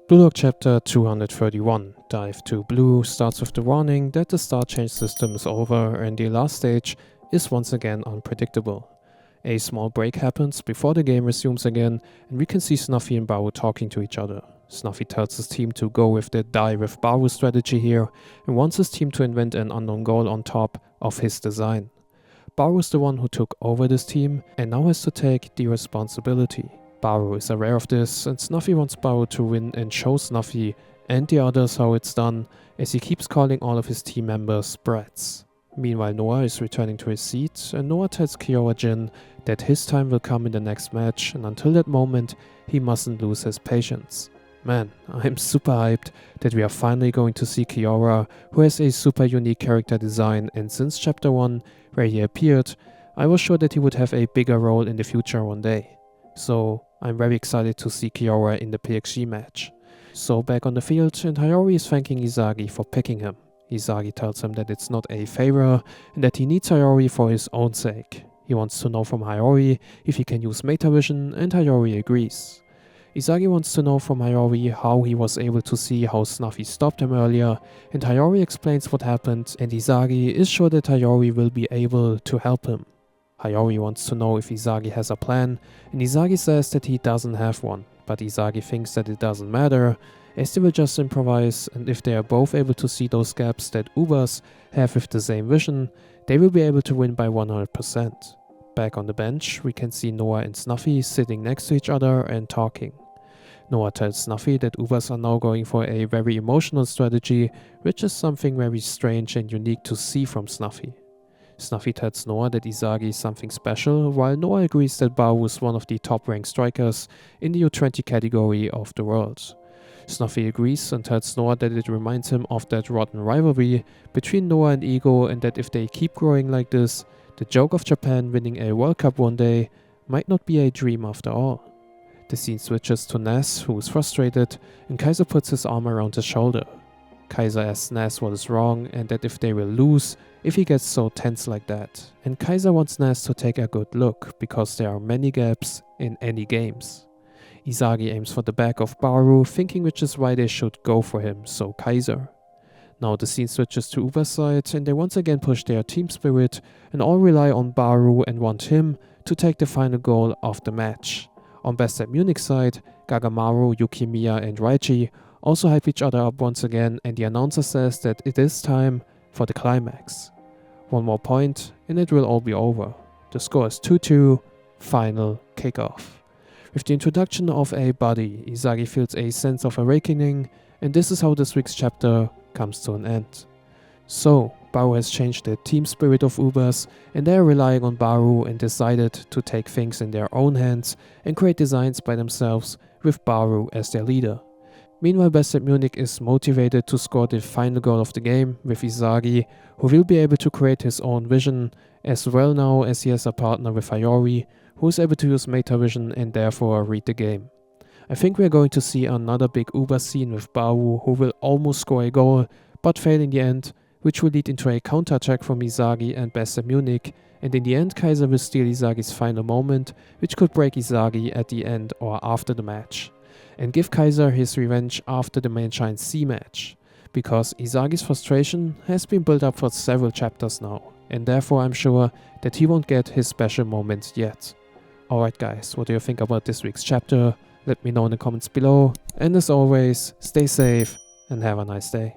Blue Lock Chapter 231, Dive to Blue, starts with the warning that the star change system is over and the last stage is once again unpredictable. A small break happens before the game resumes again, and we can see Snuffy and Baru talking to each other. Snuffy tells his team to go with the die with Baru strategy here, and wants his team to invent an unknown goal on top of his design. Baru is the one who took over this team, and now has to take the responsibility. Baru is aware of this, and Snuffy wants Baru to win and show Snuffy and the others how it's done, as he keeps calling all of his team members brats. Meanwhile, Noah is returning to his seat, and Noah tells Jin that his time will come in the next match, and until that moment, he mustn't lose his patience. Man, I'm super hyped that we are finally going to see Kiora, who has a super unique character design, and since chapter 1, where he appeared, I was sure that he would have a bigger role in the future one day. So I'm very excited to see Kiora in the PXG match. So back on the field, and Hiori is thanking ISAGI for picking him. ISAGI tells him that it's not a favor and that he needs Hiori for his own sake. He wants to know from Hiori if he can use Metavision, and Hiori agrees. ISAGI wants to know from Hiori how he was able to see how Snuffy stopped him earlier, and Hiori explains what happened, and ISAGI is sure that Hiori will be able to help him. Hiori wants to know if ISAGI has a plan, and ISAGI says that he doesn't have one, but ISAGI thinks that it doesn't matter, as they will just improvise, and if they are both able to see those gaps that Ubers have with the same vision, they will be able to win by 100%. Back on the bench, we can see Noah and Snuffy sitting next to each other and talking. Noah tells Snuffy that Ubers are now going for a very emotional strategy, which is something very strange and unique to see from Snuffy. Snuffy tells Noah that ISAGI is something special, while Noah agrees that Baru is one of the top-ranked strikers in the U20 category of the world. Snuffy agrees and tells Noah that it reminds him of that rotten rivalry between Noah and Ego, and that if they keep growing like this, the joke of Japan winning a World Cup one day might not be a dream after all. The scene switches to Ness, who is frustrated, and KAISER puts his arm around his shoulder. KAISER asks Ness what is wrong and that if they will lose if he gets so tense like that. And KAISER wants Ness to take a good look, because there are many gaps in any games. ISAGI aims for the back of Baru, thinking which is why they should go for him, so KAISER. Now the scene switches to Uber's side, and they once again push their team spirit and all rely on Baru and want him to take the final goal of the match. On Best at Munich's side, Gagamaru, Yukimiya and Raichi also hype each other up once again, and the announcer says that it is time for the climax. One more point and it will all be over. The score is 2-2, final kickoff. With the introduction of a body, ISAGI feels a sense of awakening, and this is how this week's chapter comes to an end. So, Baru has changed the team spirit of Ubers, and they are relying on Baru and decided to take things in their own hands and create designs by themselves with Baru as their leader. Meanwhile, Best at Munich is motivated to score the final goal of the game with ISAGI, who will be able to create his own vision, as well now as he has a partner with Hiori, who is able to use Metavision and therefore read the game. I think we are going to see another big Uber scene with Baru, who will almost score a goal, but fail in the end, which will lead into a counter-attack from ISAGI and Best at Munich, and in the end KAISER will steal ISAGI's final moment, which could break ISAGI at the end or after the match, and give KAISER his revenge after the manshine C match, because ISAGI's frustration has been built up for several chapters now, and therefore I'm sure that he won't get his special moment yet. Alright guys, what do you think about this week's chapter? Let me know in the comments below, and as always, stay safe and have a nice day.